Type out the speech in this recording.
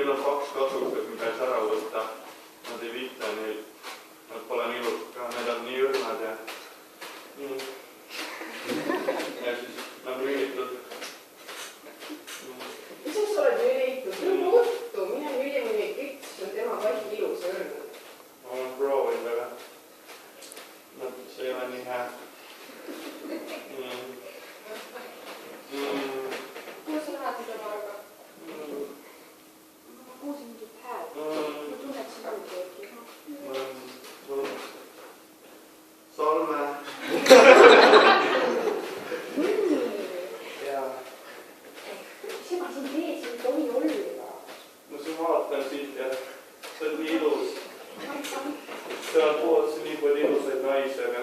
Neil on 2 kasukad, mida ei saa ära võtta. Nad ei viita neid. Nad pole nii ilus ka, need on nii õrnad ja siis nad müülitud. Mis sa oled müülitud? Mõttu, mine müüli mõni kõik, siis on tema kõik ilus ja õrnad. Ma olen proovinud, aga see ei ole nii hea. Kuidas sa näed seda varga? Ma kuulsin mingit hääl. Ma tunnen, et see mõngi äkki. Salme. Mis ma siin teed, siin ei tohi olla. Ma siin vaatan siit ja see on nii ilus. Seal poolsi nii palju ilusaid naisi, aga